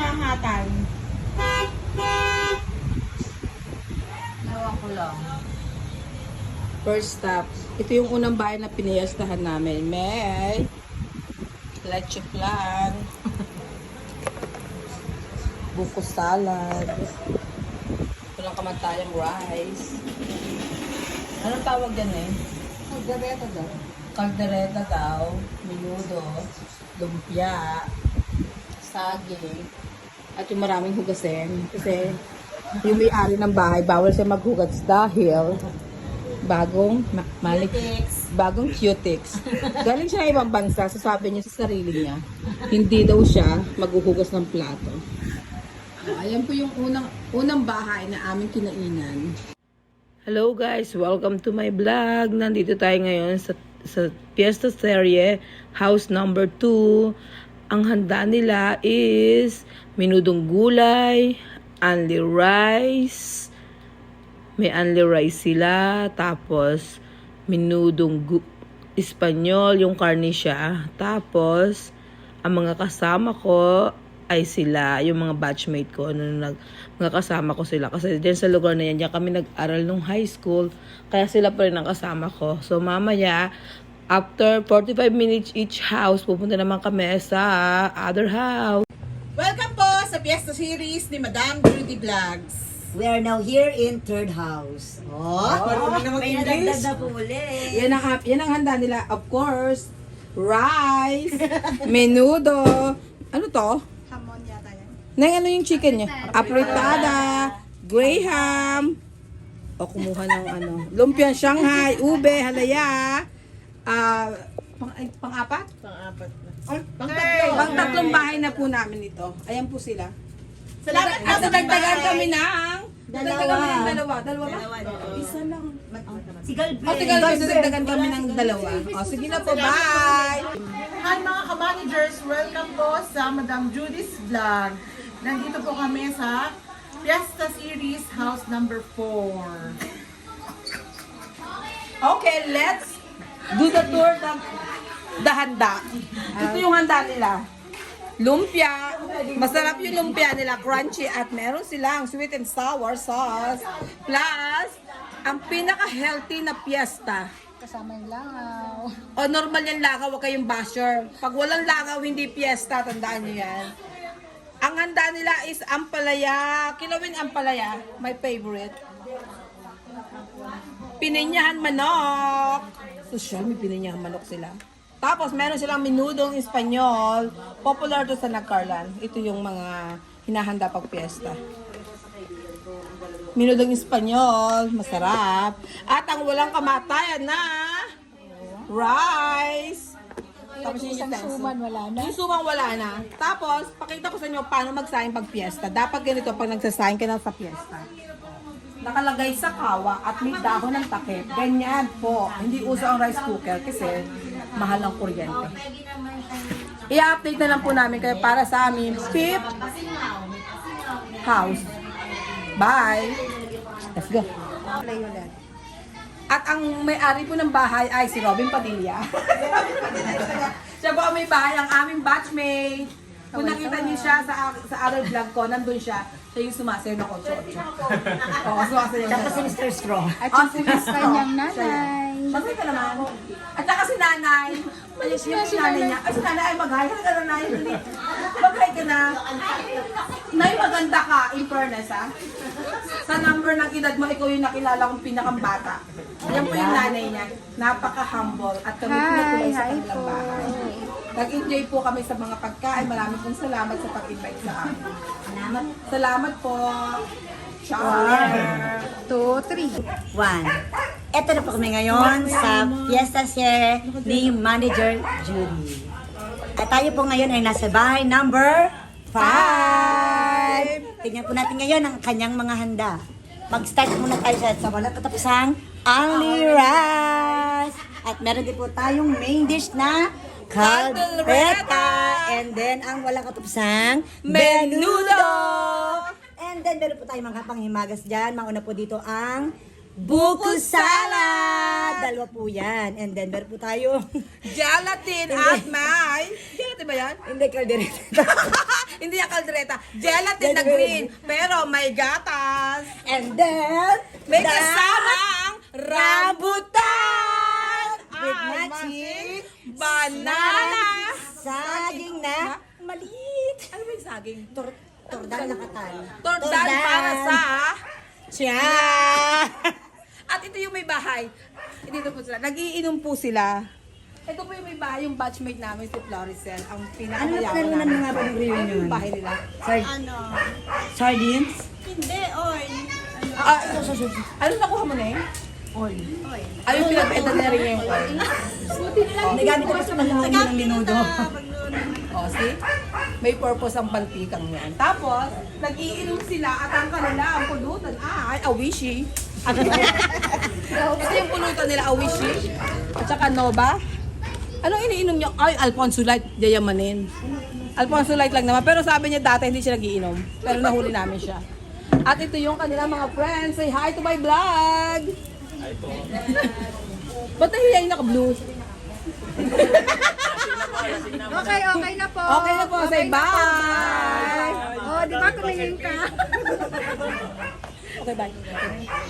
hahatan? Nawa ko lang. First stop. Ito yung unang bahay na pinayastahan namin. May leche flan. Buko salad. Walang kamantayang rice. Anong tawag dyan eh? Kaldereta daw. Caldereta daw, menudo, lumpia, saging, at yung maraming hugasin. Kasi yung may-ari ng bahay, bawal siya maghugas dahil bagong bagong cutics. Galing siya ibang bansa, so sabi niya sa sarili niya, hindi daw siya maghuhugas ng plato. Ayan po yung unang bahay na aming kinainan. Hello guys, welcome to my vlog. Nandito tayo ngayon sa Fiesta Serie, house number 2. Ang handa nila is minudong gulay, only rice. May only rice sila. Tapos, minudong Espanyol, yung karne siya. Tapos, ang mga kasama ko ay sila, yung mga batchmate ko, mga kasama ko sila. Kasi dyan sa lugar na yan, dyan kami nag-aral nung high school. Kaya sila pa rin ang kasama ko. So, mamaya, after 45 minutes each house, pupunta naman kami sa other house. Welcome po sa Fiesta Series ni Madam Judy Vlogs. We are now here in third house. Marunong na May mag-English. nadagdag na po ulit. Yan ang handa nila. Of course, rice, menudo. Ano to? Hamon yata yan. Nang ano yung chicken niya? Apritada, graham, o kumuha ng ano, lumpiang Shanghai, ube, halaya, pang-apat? Pang-apat na. Pang-tatlong bahay na po namin ito. Ayan po sila. Salamat At po sa nadagdagan bahay. kami ng dalawa. Dalawa ba? Isa lang. Si Galvin. O, tigal guys, nadagdagan kami ng dalawa. O, sige na po, bye! Hi mga ka-managers! Welcome po sa Madam Judy's Vlog. Nandito po kami sa Fiesta Series house number 4. Okay, let's do the tour ng the handa. Ito yung handa nila. Lumpia. Masarap yung lumpia nila, crunchy, at meron silang sweet and sour sauce. Plus, ang pinaka-healthy na piyesta. Kasama yung langaw. O normal yung langaw, huwag kayong basher. Pag walang langaw, hindi piyesta, tandaan nyo yan. Ang handa nila is ampalaya. Kilawin ampalaya, my favorite. Pininyahan manok. Social, may pininyahan manok sila. Tapos, meron silang minudong Espanyol. Popular to sa Nagcarlan. Ito yung mga hinahanda pag piyesta. Minudong Espanyol, masarap. At ang walang kamatayan na rice. Tapos yung suman wala na. Yung suman wala na. Tapos, pakita ko sa inyo paano magsaing pag piyesta. Dapat ganito pag nagsasaing ka na sa piyesta. Nakalagay sa kawa at may dahon ng takip. Ganyan po. Hindi uso ang rice cooker kasi mahal ang kuryente. I-update na lang po namin kayo para sa amin 5th house. Bye! Let's go. At ang may-ari po ng bahay ay si Robin Padilla. Siya po ang may bahay, ang aming batchmate. Kung nakita niyo siya sa other vlog ko, nandun siya. Siya yung sumasayo ng 8-8. Oo, sumasayo. Tapos si Mr. Strong. At si kanyang nanay. Masay ka naman. At saka si nanay. Ayos yung nanay niya. Ay, si nanay ay mag-hi. Ka na, nanay. Mag-hi ka na. Nay, maganda ka. In fairness, ha? Sa number ng edad mo, ikaw yung nakilala kong pinakambata. Yan po yung nanay niya. Napaka-humble. At kami pinatuloy sa kanilang bahay. Nag-enjoy po kami sa mga pagkain. Maraming pong salamat sa pag-invite sa amin. Salamat po. Ciao. 2, 3. 1. Ito na po kami ngayon sa Fiesta Serie ni Manager Judy. At tayo po ngayon ay nasa bahay number 5. Tingnan po natin ngayon ang kanyang mga handa. Mag-start muna tayo sa wala katapusang only rice. At meron din po tayong main dish na caldereta. And then ang wala katapusang menudo. And then meron po tayong mga panghimagas dyan. Mauna po dito ang buko salad. Dalawa po yan. And then meron po tayo Gelatin at may... Gelatin ba yan? yan? Hindi, kaldereta. Hindi yan kaldereta. Gelatin na green. Pero may gatas. And then, May kasamang rambutan. With Ay, matching banana. saging na maliit. Ano ba yung saging? Tordang nakatan. Tordan para sa... Siya! At ito yung may bahay. Dito po sila. Nagiinom po sila. Ito po yung may bahay, yung batchmate namin si Floricel. Ang Ano na pinakamayaman pinalunan mo nga ba ng reunion? Yung bahay nila. Sardines? Ano nakuha mo na eh? Oil. Ay, yung pinag-benta na rin yung oil. Nagamit ko pa sa panahon ng minudo. O, see? May purpose ang pantikang yan. Tapos, nag-iinom sila at ang kanila, ang pulutan, ay, awishi. Ito yung pulutan nila, awishi. At saka Nova. Anong iniinom niyo? Ay, Alfonso Light, yayamanin. Alfonso Light lang naman. Pero sabi niya dati hindi siya nagiinom. Pero nahuli namin siya. At ito yung kanila mga friends. Say hi to my vlog! Hi po. Ba't nahihiyain naka-blue? Okay na po. Okay na po. Say bye! Oh, di ba kumingin ka? Okay, bye.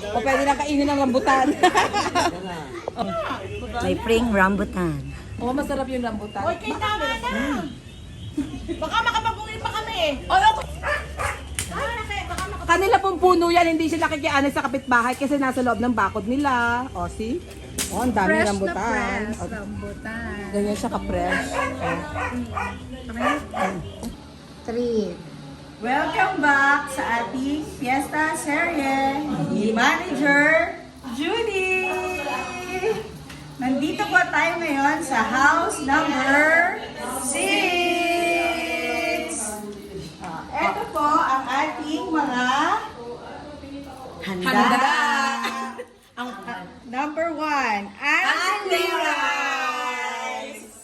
O pwede na kainin ng rambutan. May pring rambutan. Oo, masarap yung rambutan. Hoy, kay tama na! Baka makapag-uwi pa kami. Oy, okay. Kanila pong puno yan, hindi sila nakikianay sa kapitbahay kasi nasa loob ng bakod nila. O, see? O, ang daming Fresh na rambutan. fresh. O, Rambutan. ganyan siya ka-fresh. Welcome back sa ating Fiesta Serie ni Manager Judy! Nandito po tayo ngayon sa house number 6. Ito po ang ating mga handa. Ang number 1, Anli Rice.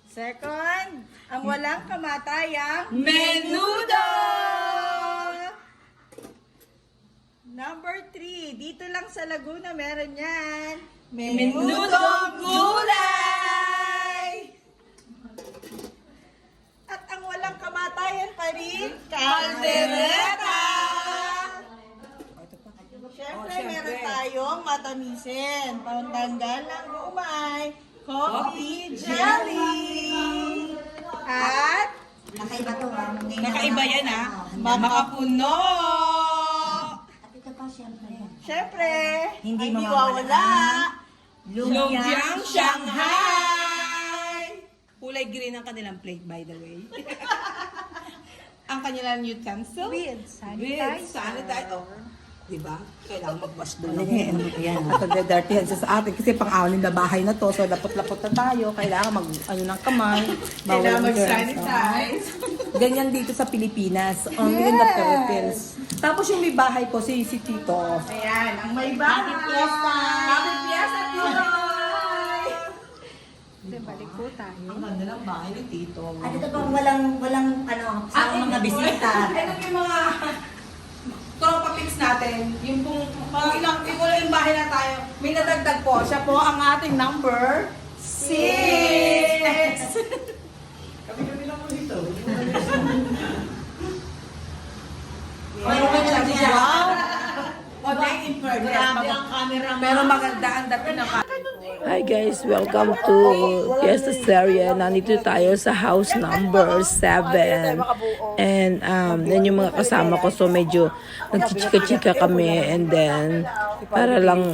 Second, ang walang kamatayang Menudo! Number 3, dito lang sa Laguna meron yan. Menudo gulay! At ang walang kamatayan pa rin, Caldereta! Siyempre, meron tayong matamisin. Pantanggal ng umay, coffee jelly. At Nakaiba to ha. Nakaiba yan ha. Makapuno! At ito pa siyempre. siyempre, Hindi ay mawawala. Lumpiang Shanghai! Kulay green ang kanilang plate, by the way. Ang kanilang utensil. With sanitizer. Oh. Diba? Kailangan mag-wash doon. Yan. At nagda-dirty hands sa atin kasi pang-anim na bahay na to. So, lapot-lapot na tayo. Kailangan ng kamay. kailangan Bawal ang germs. mag-sanitize. Ganyan dito sa Pilipinas. Only in the Philippines. Tapos yung may bahay ko, si Tito. Ayan, ang may bahay. Happy Fiesta! Happy Fiesta, Tuloy! Balik po tayo. Ang ganda ng bahay ni Tito. At ito pang walang sa mga bisita. Ito yung mga tropa pics natin. Yung kung ilang yung bahay na tayo, may nadagdag po. Siya po ang ating number 6. Kami lang po dito. Pero maganda ang dating ng Hi guys, welcome to Fiesta Serie. Nandito tayo sa house number 7. And yan yung mga kasama ko. So medyo nagchichika-chika kami. And then, para lang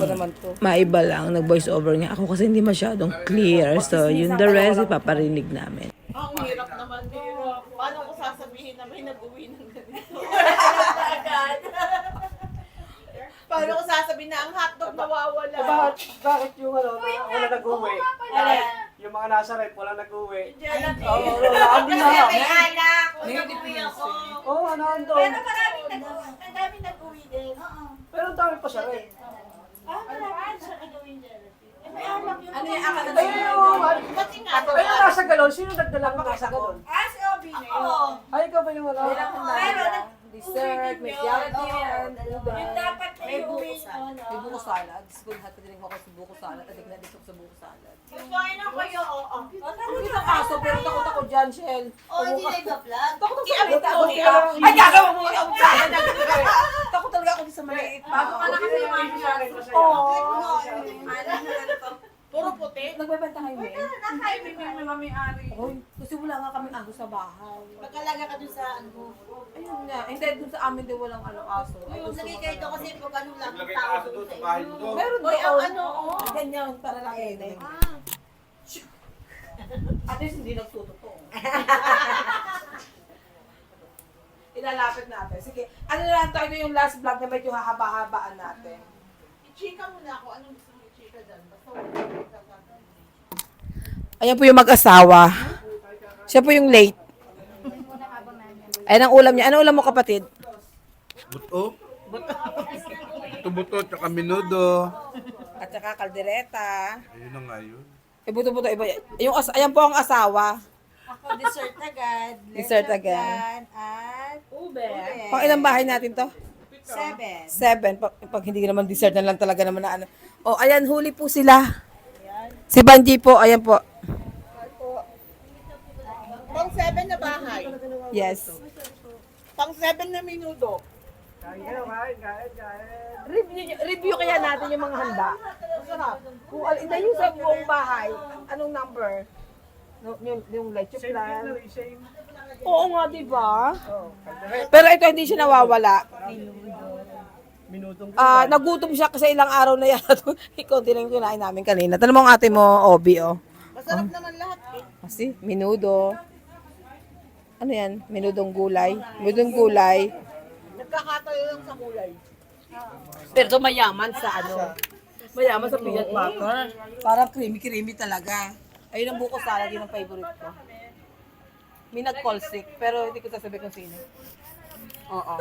maiba lang, nag-voice over nga ako kasi hindi masyadong clear. So yun the rest, ipaparinig namin. Ang hirap naman dito. Paano ko sasabihin na may nag-uwi ng ganito? Paano ko sasabihin na ang hotdog nawawala? Bakit yung wala nag-uwi? Yung mga nasa rep, wala nag-uwi. Oo, Kasi may anak. Nag-uwi ako. Oo, ano doon? Pero maraming nag-uwi din. Pero ang dami pa sa rep. Marami siya nag-uwi din. May anak yun. Ano yung akala Kasi nga. Pero nasa galon, sino nagdala ng nasa galon? Si Obi na yun. Ay, ikaw ba yung wala? Pero dessert, may gelatin, yung dapat na may yung uwi buko nyo. may buko salad. School hati din ako sa buko salad. Adik na dito sa buko salad. Kumain na kayo. Hindi ka kaso, pero takot ako dyan. dyan, Shell. hindi na iba-vlog. Takot ako sa maliit. Ay, gagawa mo yung takot talaga ako sa maliit. Bago ka na kasi yung puro puti. Nagbebenta kayo, May? Hindi, may ari. Kasi wala nga kami aso sa bahay. Mag-alaga ka dun sa ano. Ayun nga. Hindi, dun sa amin din walang aso. Ay, gusto Lagay ko kayo talaga. kasi pag ano lang, tao doon sa inyo. Meron doon. Ganyan, para lang eh. At least hindi nagtutotoo. Ilalapit natin. Sige, ano na lang tayo yung last vlog na medyo hahaba-habaan natin. I-chika muna ako. Anong gusto mo i-chika dyan? Basta Ayan po yung mag-asawa. Siya po yung late. Ayan ang ulam niya. Ano ulam mo, kapatid? Buto. Buto, tsaka minudo. At saka kaldereta. Ayun na nga yun. Buto-buto, iba. Ayan po ang asawa. Ako, dessert agad. Dessert agad. At Pang ilang bahay natin to? 7. 7. Pag hindi naman dessert na lang talaga naman na ano. O, ayan, huli po sila. Si Banji po, ayan po. Pang 7 na bahay. Yes. Pang 7 na minuto. Review kaya natin yung mga handa. Masarap. Kung hindi yung sa buong bahay, anong number? Yung leche plan. Oo nga, di ba? Pero ito hindi siya nawawala. Nagutom siya kasi ilang araw na yan. Ikaw din ang kinain namin kanina. Tanong mo ang ate mo, Obi, oh. Masarap naman lahat eh. Kasi, minudo. Ano yan? Minudong gulay. Minudong gulay. Nagkakatayo lang sa kulay. Pero ito mayaman sa ano? Mayaman sa peanut butter. Parang creamy-creamy talaga. Ayun ang buko salad, yun ang favorite ko. May nag-call sick, pero hindi ko sasabihin kung sino. Oo.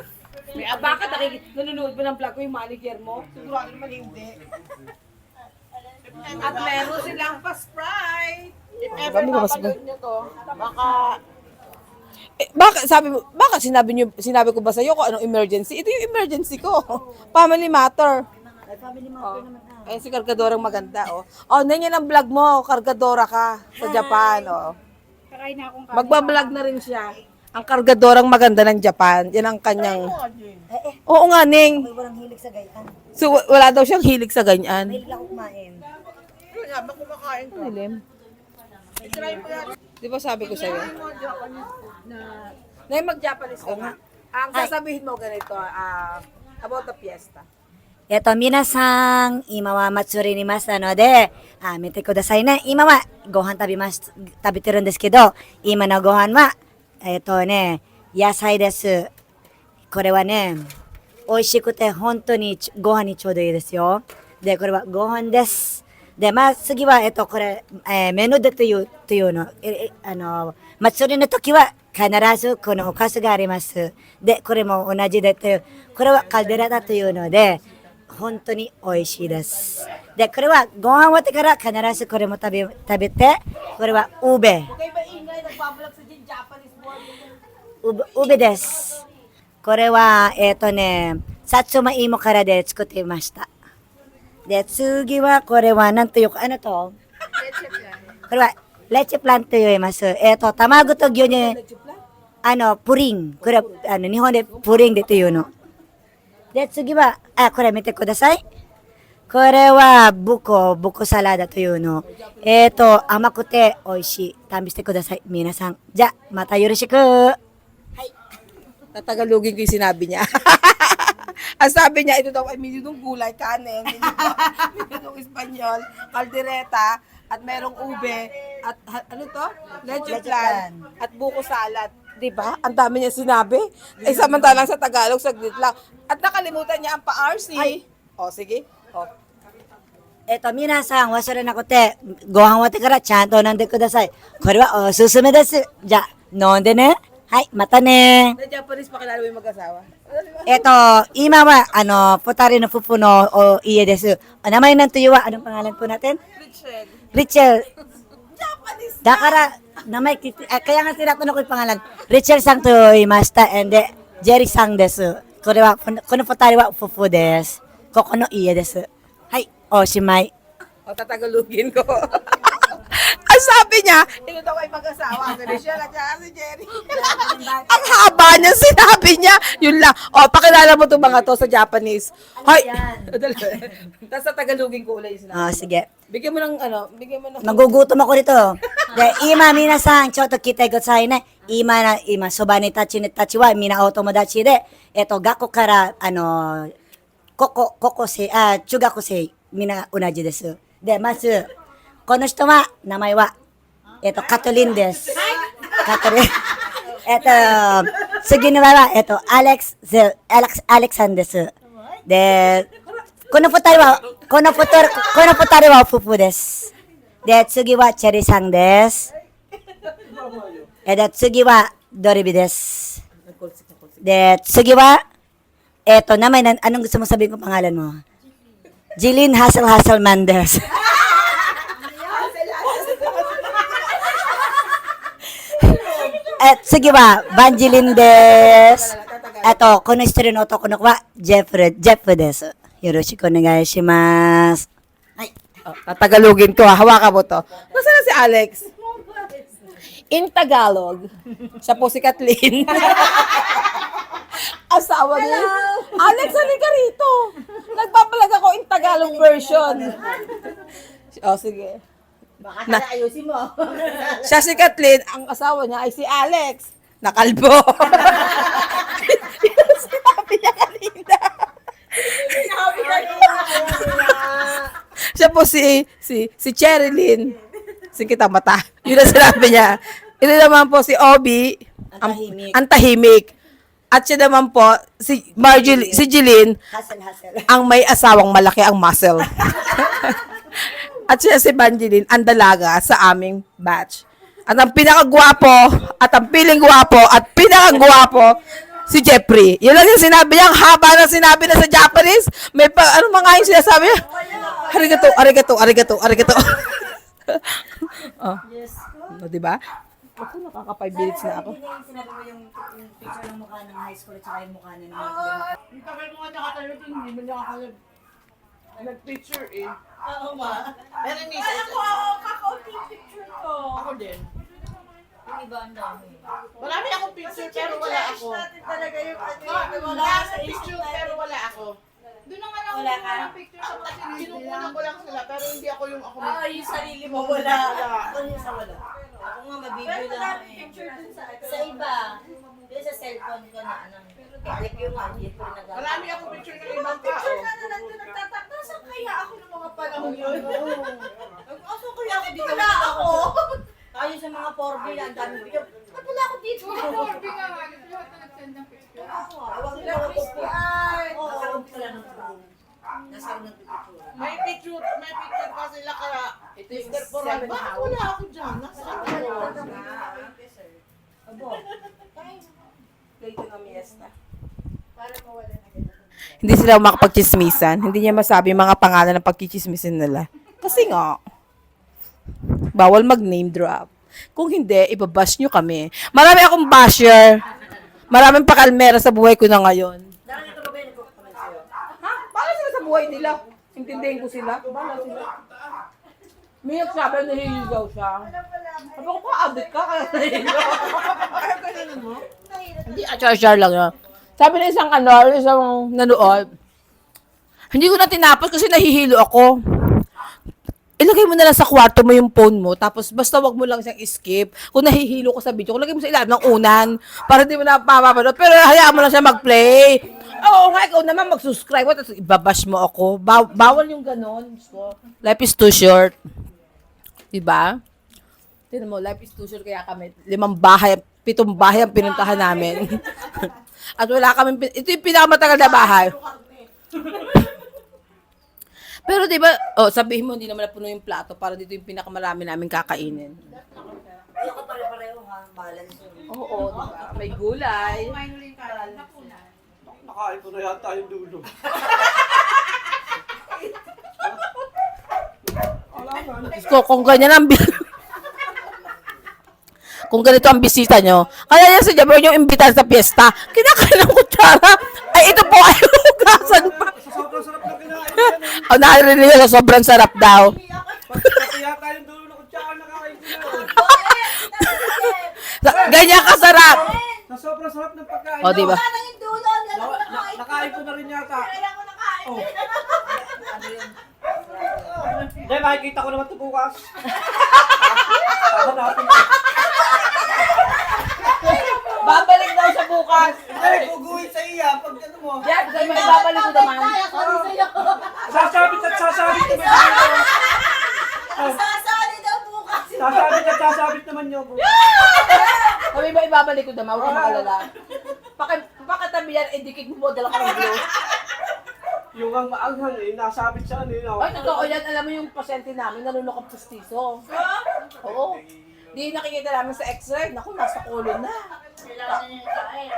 Bakit nanonood ba ng vlog ko yung manager mo? Sigurado naman hindi. At meron silang pa-Sprite. If ever papanood nyo to, baka Bakit sinabi ko ba sa iyo kung anong emergency? Ito yung emergency ko. Family matter. Family matter naman. Ayun si Kargadorang maganda, oh. Oh, nanyan ang vlog mo, Kargadora ka sa Japan, oh. Kakain na akong Magba-vlog na rin siya. Ang Kargadorang maganda ng Japan, yan ang kanyang... Oo nga, Ning. May walang hilig sa gayaan. So, wala daw siyang hilig sa ganyan. Mahilig ako kumain. yun nga, baka kumakain ka. Dilim. I-try mo yan. Di ba sabi ko sa'yo? Na mag-Japanese ka nga. Ang sasabihin mo ganito, about the fiesta. 皆さん、今は祭りにいましたので、見てくださいね。今はご飯食べてるんですけど、今のご飯は、野菜です。これはね、美味しくて本当にご飯にちょうどいいですよ。で、これはご飯です。で、次は、これ、メヌでというの、祭りの時は必ずこのおかずがあります。で、これも同じでという、これはカルデラだというので、本当に美味しいです。で、これはご飯終わってから必ずこれも食べて、これはウベ。ウベです。これは、さつまいもからで作っていました。で、次はこれは何というか、これはレチェプランと言います。卵と牛乳、プリン。これは、日本でプリンでというの。で、次は、これ見てください。これは、ブコサラダというの。甘くて美味しい。試してください。皆さん。じゃあ、またよろしく。Tatagalogin ko yung sinabi niya. Ang sabi niya, ito daw ay minudong gulay, kanin, minudong Espanyol, kaldereta, at merong ube, at ano to? Leche plan, at buko salad. Diba? Ang dami niya sinabi. Eh, samantalang sa Tagalog, saglit lang. At nakalimutan niya ang pa-RC. O, sige. O. 皆さん忘れなくて、ご飯終わってからちゃんと飲んでください。これはおすすめです。じゃあ、飲んでね。はい、またね。Na Japanese pa kilala mo yung mag-asawa? 今は、二人の夫婦の家です。お名前なんというは、anong pangalan po natin? Richel. Japanese. だから、名前聞いて、kaya nga tinatanong ko yung pangalan. Richel さんと言いました。and Jerry さんです。これは、この二人は夫婦です。ここの家です。はい、おしまい。O, tatagalogin ko. Ang sabi niya, ito daw ay mag-asawa. Si Michelle at saka si Jerry. Ang haba niya sinabi niya. Yun lang. O, pakilala mo itong mga to sa Japanese. Hoy! Tapos sa Tagalogin ko ulit yung sinabi. Sige. Bigyan mo ng bigyan mo ng... Nagugutom ako rito. De, ima minasan, choto kita gosai ne. Ima soba ni tachi ni tachi wa mina o tomodachi de. Gakko kara koko se chugaku se mina unaji desu. De, mazu この人は名前はカトリンです。カトリン。次の名はアレクさんです。で、この二人は夫婦です。で、次はチェリーさんです。で、次はドリビです。で、次は、名前anong gusto mo sabihin ko pangalan mo? Jillian Hasselmanです。次は、バンジリンです。この一人の男の子は、ジェフです。よろしくお願いします。はい。Tatagalogin ko ha. Hawakan mo to. Nasaan na si Alex? In Tagalog, siya po si Kathleen. Asawa niya. Alex, halika rito. Nagpapalag ako in Tagalog version. O, sige. Baka ayusin mo. Siya si Kathleen, ang asawa niya ay si Alex. Nakalbo. Sinabi niya kanina. Siya po si Cherilyn. Si kita mata. Yun ang sinabi niya. Ito naman po si Obi. Ang tahimik. At siya naman po, si Jillian, Hassel. ang may asawang malaki ang muscle. At siya si Banjilin, ang dalaga sa aming batch. At ang pinakagwapo, at ang piling gwapo, at pinakagwapo, si Jeffrey. Yun lang yung sinabi niya, ang haba na sinabi na sa Japanese. May ano mga yung sinasabi niya? Arigato. Oh. O, diba? Ako, nakaka 5 minutes na ako. Sinabi mo yung picture ng mukha ng high school at saka yung mukha ng Yung tagal mo nga nakatayo, hindi mo nakakalag. Nag-picture eh. Oo ba? Pero hindi. Alam ko, kakaunting picture ko. Ako din. Yung iba ang dami. Marami akong picture pero wala ako. Talaga yung Wala akong picture pero wala ako. Doon naman ako Wala ka? ng picture sa mga Kinukunan ko lang sila pero hindi ako yung ako. Yung sarili mo wala. Wala. Ako yung sa wala. Ako nga mabibigyo lang ako eh. picture dun sa Sa iba, yung sa cellphone ko na click yung audio ko na Marami akong picture ng ibang tao. picture na nandun nagtatakta. Saan kaya ako ng mga panahon yun? Aso kaya ako dito? Wala ako. Tayo sa mga 4B, ang dami video. Ba't wala ako dito? Corby nga nga. Lahat na nag-send ng picture. Huwag Sila Crispy. Ay, Nasa loob pala ng phone. Nasa loob ng picture. May picture pa sila kaya. Ito yung Mr. Poral. Bakit wala ako dyan? Nasaan ako? Abo. Dito na miesta. para mawala na ganun. Hindi sila makapagchismisan. Hindi niya masabi yung mga pangalan ng pagchichismisan nila. Kasi nga, bawal mag-name drop. Kung hindi, ibabash nyo kami. Marami akong basher. Maraming pakalmera sa buhay ko na ngayon. Dahil ito ba ba yung nagkukuman sa'yo? Ha? Bala sila sa buhay nila. Intindihin ko sila. Bala sila. May nagsabi na nahihiligaw siya. Sabi ko, pa-update ka kaya nahihiligaw. Kaya ganun mo? Hindi, achar-char lang yun. Sabi na isang nanood, hindi ko na tinapos kasi nahihilo ako. Ilagay mo na lang sa kwarto mo yung phone mo, tapos basta wag mo lang siyang skip. Kung nahihilo ka sa video, lagay mo sa ilalim ng unan, para di mo na mapapanood. Pero hayaan mo lang siya mag-play. Oo nga, ikaw naman mag-subscribe, tapos ibabash mo ako. Bawal yung ganon. So, life is too short. Diba? Tignan mo, life is too short, kaya kami 7 bahay ang pinuntahan namin. At wala kami, ito yung pinakamatagal na bahay. Pero diba, sabihin mo, hindi naman napuno yung plato para dito yung pinakamarami namin kakainin. Ayoko pare-pareho ha, balance yun. Oo, diba? May gulay. Nakain ko na yata yung dulo. Kung ganyan ang kung ganito ang bisita nyo, kaya yan si Jabber yung imbitan sa piyesta, kinakain ng kutsara, ay ito po ay hugasan pa. Sobrang sarap na kinain yan eh. Narinig nila, sobrang sarap daw. Pati yata yung dulo ng kutsara na Ganyan kasarap. Sa sobrang sarap ng pagkain. O, diba? Nakain ko na rin yata. Oh. Dahil makikita ko naman ito bukas. Natin. Babalik daw siya bukas. Ay, guguhin sa iya. Pag ano mo. Yan, kasi may babalik ko naman. Sasabit at sasabit naman yun. Sasali daw bukas. Sasabit at sasabit naman yun. Kami ba ibabalik ko naman? Huwag kang makalala. Pakatabi yan, idikit mo dala ka ng glue. Yung ang maanghang eh, nasabit sa ano yun. Ay, totoo yan. Alam mo yung pasyente namin, nalunok ang pustiso. Oo. Di nakikita namin sa x-ray. Naku, nasa colon na.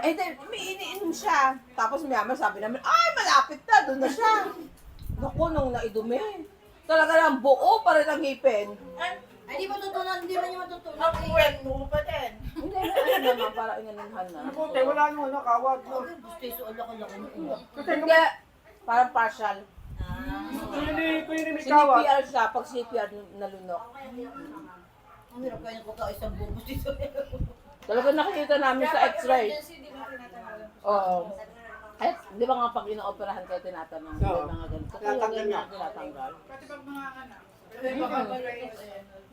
Eh, then, may iniinom siya. Tapos maya sabi namin, ay, malapit na. Doon na siya. Naku, nung naidumi. Talaga lang, buo pa rin ang ngipin. Ay, di matutunan, hindi man yung matutunan. Nakuwen mo pa din. Hindi, ano naman, para inaninhan na. Buti, wala nung ano, kawad. No? Gusto yung laki-laki ng ulo. Hindi, parang partial. Kung yun may kawad. CPR siya, pag CPR nalunok. Ang hirap kayo ng pagkain sa buko dito. Talaga nakikita namin sa x-ray. Oo. Ay, di ba nga pag ina-operahan kayo tinatanong, Oo. yung mga ganito. Tinatanggal niya. Tinatanggal. Pati pag mga anak.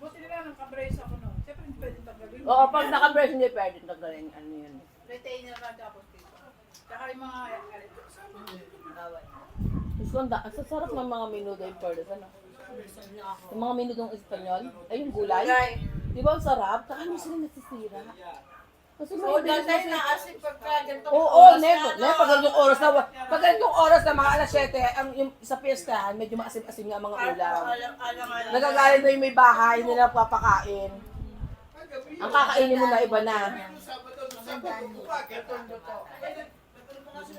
Buti nila nagka-brace ako no. Siyempre hindi pwede tanggalin. Oo, pag naka-brace hindi pwede tanggalin. Ano yun? Retainer lang tapos dito. Tsaka yung mga Gusto ko, ang sasarap ng mga menudo yung pearls, ano? Yung mga menudong Espanyol, ay yung gulay. Di ba ang sarap? Saka hindi sila nasisira. Kasi may bilis kasi. naasin pagka ganito. Oo, never. Pag ganitong oras na, pag ganitong oras na mga alas 7, ang yung sa piyestahan, medyo maasim-asim nga ang mga ulam. Nagagalit na yung may bahay, hindi na papakain. Ang kakainin mo na iba na.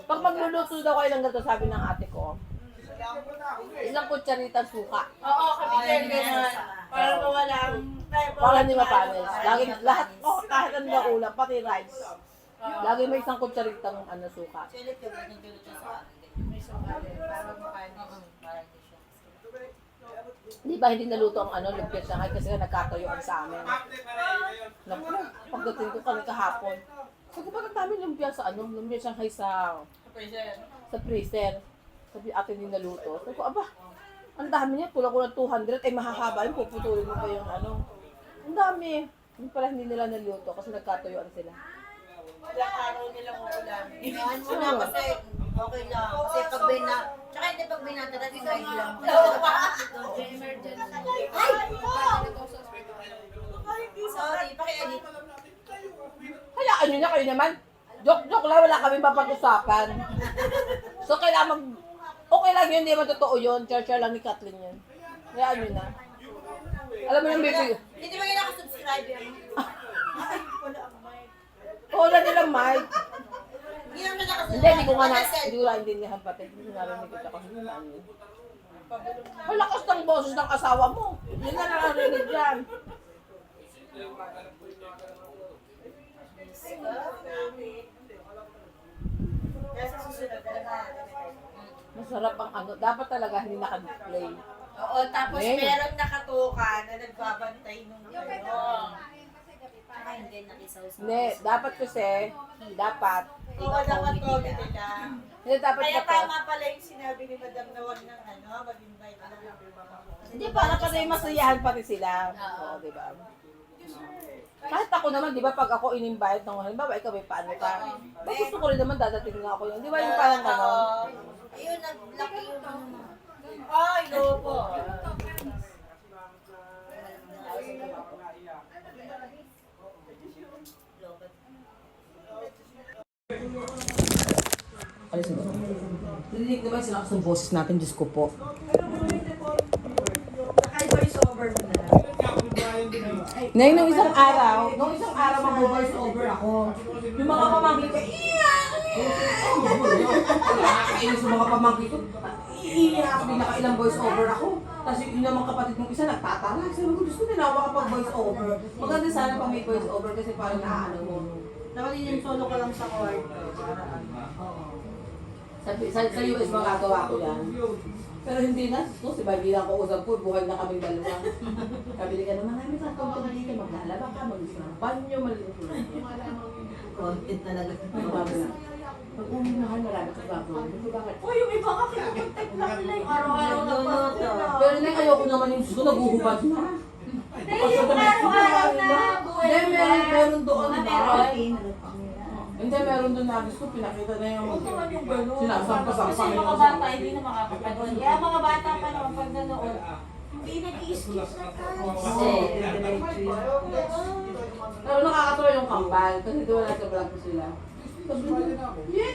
Pag magluluto daw kayo ng ganito, sabi ng ate ko, isang kutsaritang suka. Oo, kami din ganyan. Para mawalang... Para hindi mapanis. Lagi, lahat, kahit ano na ulam, pati rice. Lagi may isang kutsaritang suka. Philip, yung ganyan dito sa akin. Di ba hindi naluto ang lumpia Shanghai kasi nga nagkatuyuan sa amin. Naku, pagdating ko kami kahapon. Sabi ba ang dami lumpia sa lumpia Shanghai sa freezer. Sabi atin din naluto. Sabi ko, aba, ang dami niya, kulang-kulang 200, ay mahahaba yun, puputulin mo pa yung Ang dami. Yung pala hindi nila naluto kasi nagkatuyuan sila. Ilang araw nilang uulan. Inahan mo na kasi okay lang. Kasi pag tsaka hindi pag binata, side lang. Sorry, paki-edit. Hayaan nyo na kayo naman. Joke lang, wala kami mapag-usapan. So, kailangan okay lang yun, hindi man totoo yun. Char-char lang ni Kathleen yun. Hayaan nyo na. Alam mo yung baby. Hindi ba kayo nakasubscribe yan? Wala nilang mic. Hindi naman nakasubscribe. Hindi ko naintindihan pati. Hindi ko narinig kita kasi hindi na ano yun. Ang lakas ng boses ng asawa mo. Hindi na nakarinig yan. Masarap ang dapat talaga hindi naka-display. Oo, tapos Ngayon. merong nakatukan na nagbabantay nung Tsaka hindi nakisaw-saw. Hindi, dapat kasi, dapat, Oo, dapat COVID nila. hindi dapat Kaya ito. tama pala yung sinabi ni Madam na wag ng mag-invite na Hindi, para pati masayahan pati sila. Oo, di ba? Kahit ako naman, di ba, pag ako in-invite ng halimbawa, ikaw may paano ka. Ba't gusto ko rin naman dadating na ako yun. Di ba yung parang Ayun, naglaki yung ano. Ay, lopo. Alisin ko. Narinig naman sila kasi yung boses natin, Diyos ko po. Ngayon, nung isang araw, mag-voice over ako. Yung mga pamangkin ko, nakakainis yung mga pamangkin ko. Iiyak, hindi nakailang voice over ako. Tapos yung namang kapatid kong isa, nagtatara. Sabi ko, Diyos ko, hindi na ako makapag-voice over. Maganda sana pag may voice over kasi parang naaano mo. Dapat yung solo ka lang sa kwarto. Sa US magagawa ko yan. Pero hindi na. So, si Barbie lang ko usap ko, buhay na kaming dalawa. Kabili ka naman namin sa tungkol na dito. Maglalaba ka, mag-isip ng banyo, malinis mo. content talaga. Pag umimahal, marami ka gagawin. Bakit? O yung iba ka, kinakontent lang nila yung araw-araw na pagpunta. Pero na ayoko naman yung gusto naguhubad na. Yung araw-araw na buhay Hindi, meron doon, di ba? routine. Hindi, meron doon na gusto, pinakita na yung Huwag naman yung gano'n. sinasampa-sampa. Kasi yung mga bata hindi na makakapanood. Kaya mga bata pa naman pag nanood, hindi nag-i-skip na tayo. Pero nakakatawa yung kambal, kasi di wala sa vlog ko sila. Sabi niya,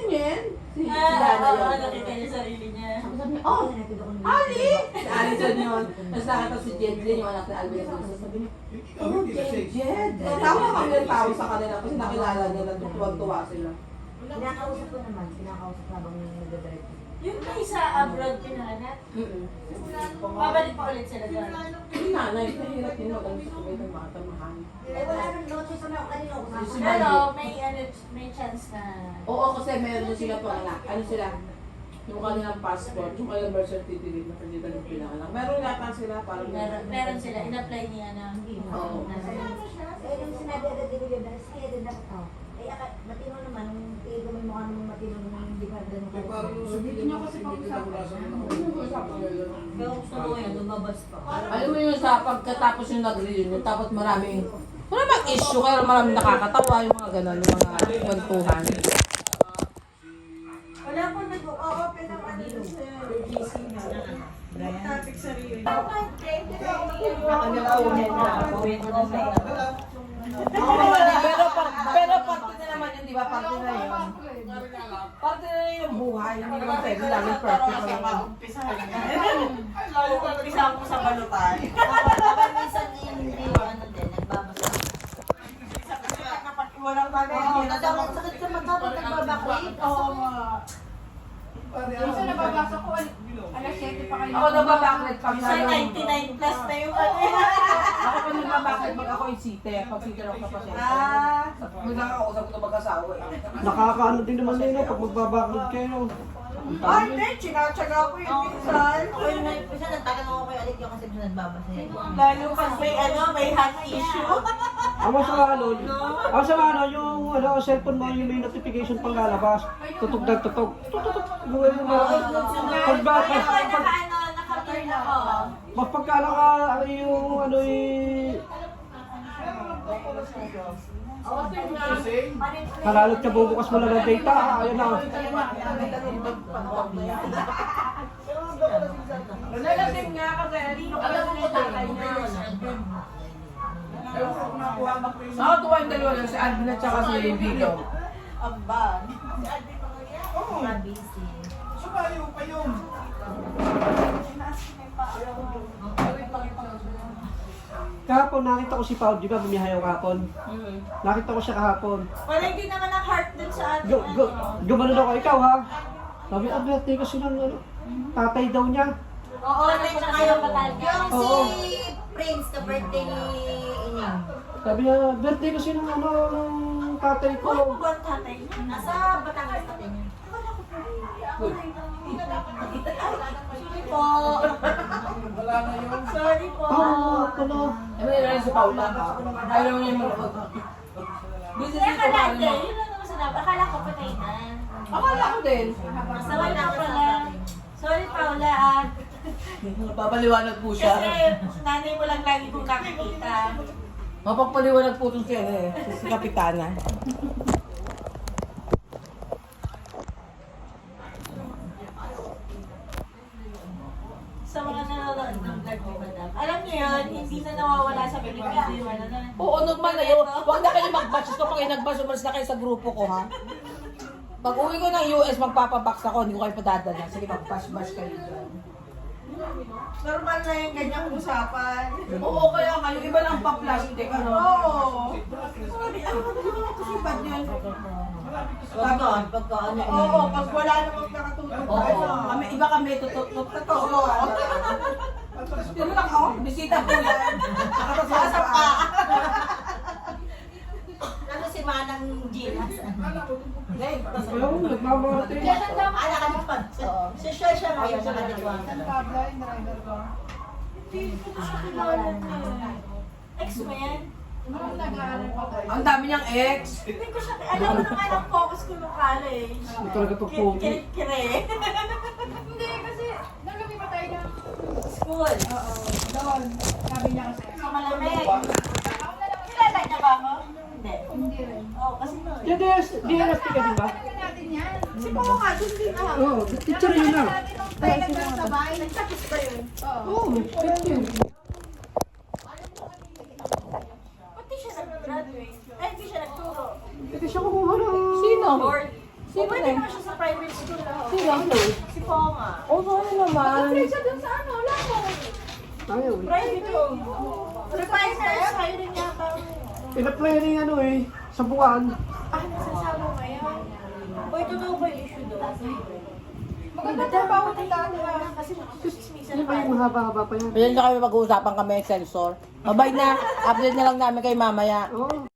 yan. Si Dana yun. Nakita niya sarili niya. Sabi niya, oh, Ali! Si Alison yun. Tapos nakita si Jed din, yung anak ni Alvin. Sabi niya, oh, Jed. Tawa kami ng tao sa kanila kasi nakilala nila, tuwag-tuwa sila. Pinakausap ko naman, pinakausap na bang nagdadiretso. Yung may sa abroad pinanganak, babalik pa ulit sila doon. Yung nanay, nahirap din mag-alis ko kayo ng mga tamahan. Eh wala nang notice na kanina ko. Pero may chance na. Oo, kasi meron din sila pang anak. Ano sila? Yung kanilang passport, yung kanilang birth certificate na pwede tayo pinanganak. Meron yata sila, parang Meron sila, in-apply niya na. Oo. Eh, nung sinabi agad ni William, dahil sige din dapat ako. Eh, matino naman, nung tingin ko may mukha namang matino naman, hindi pa ganun ka. Hindi niya kasi pag-usapan. Pero gusto ko yan, lumabas pa. Alam mo yun sa pagkatapos yung nag-reunion, tapos maraming issue, kaya maraming nakakatawa, yung mga gano'n, yung mga kwentuhan. Wala po nag-open ng ano sa GC na. Topic sa Rio. Pero parte na naman yun, di ba? Parte na yun. Parte na yun yung buhay, hindi naman pwede laging perfect. Lalo ko umpisa ako sa balutan. Kapag minsan hindi, ano din, nagbabasa. Walang Oo, nadamang sakit sa mata pag nagbabakit. Oo. Yung sa nababasa ko, alas 7 pa kayo. Ako nababaklit pag Sa 99 plus na yung ano. Ako pa nababaklit pag ako isite, pag site ako sa pasyente. May nakakausap ko na mag-asawa eh. Nakakaano din naman yun, no, pag magbabakod kayo. Ay, hindi. Chinatsaga ko yung pinsan. Ako yung minsan nagtagal ako kay Alit yung kasi doon nagbabasa. Lalo pag may health issue. Ako sa yung cellphone mo, yung may notification pang lalabas. Tutok na tutok. Tutok. Buhay mo na. Naka-turn ako. Pagka yung kalalot ka bubukas mo lang ng data. Ayun na. Nalating nga kasi, alam mo yung tatay niya. Ako tuwa yung dalawa lang, si Alvin at saka si Vito. Amba. Busy. Kahapon nakita ko si Paul, di ba bumiyahe ako kahapon? Nakita ko siya kahapon. Wala hindi naman ang heart dun sa atin. Gumanon ako, ikaw ha? Sabi, birthday kasi ng tatay daw niya. Oo, tsaka yung Yung Oo. si Prince, ka-birthday ni Ining. Sabi niya, birthday kasi ng tatay ko. Ano ba ang tatay niya? Nasa Batangas natin yun. Sorry po. Sorry po. Ano? Ano yun rin si Paula? Ayaw niya yung mga busy Kaya dito ka ka natin, yun lang naman sinabi. Akala ko patay na. Akala ko din. Masama na pala. Sorry Paula ah. Babaliwanag po Kasi siya. nanay mo lang lagi kong nakikita. Mapagpaliwanag po itong siya eh, si Kapitana. Sa mga nanonood ng vlog mo, madam. Alam niyo yun, hindi na nawawala sa Pilipinas yung ano na. Oo, normal na yun. Huwag na kayo mag-batch. Ito pag kayo nag-batch, umalis na kayo sa grupo ko, ha? Pag uwi ko ng US, magpapabox ako, hindi ko kayo padadala. Sige, mag-bash-bash kayo dyan. Normal na yung ganyang usapan. Oo, kaya nga, yung iba lang pa-plastic, ano? Oo. Sorry, ako na naman kasi bad yun. Pagka ano yun. Oo, pag wala namang nakatulog. Oo, kami, iba kami, totoo. Sino lang ako? Bisita po yan. Sasa pa. Ano si Manang Gina? Ayun, nagmamahati. Nakalipat. Si Shasha ngayon, nakalipat. Ex mo yan? Ang dami niyang ex. Hindi ko siya, alam mo naman ang focus ko nung college. Hindi talaga pagpogi. Kire. Hindi, kasi nung lumipat tayo ng School. Oo, doon. Sabi niya kasi. Sa malamig. Kilala niya ba ako? Hindi. Hindi rin. Oo, kasi no. DNFT ka din ba? Ano natin yan? Si Pao nga, doon din ako. Oo, teacher yun na. Tayo nagsasabay. Nagtapos ba yun? Oo. Pati siya nag-graduate. Ay, hindi siya nagturo. Hindi siya kumuha ng... Sino? Or, pwede naman siya sa private school. Sino? Si Pao nga. Oo, ano naman. Siya dun sa ano, wala ko. Ayaw eh. Private ko. Refiners, hiring niya ba? In-apply na yung ano eh, sa buwan. Ah, nasasama mo ngayon. Boy, totoo ba yung issue doon? Maganda trabaho ng dati. Kasi chismisan Ano ba yung mahaba-haba pa yan? Pwede na kami mag-uusapan kami ng sensor. Mabay na. Update na lang namin kay mamaya. Oo.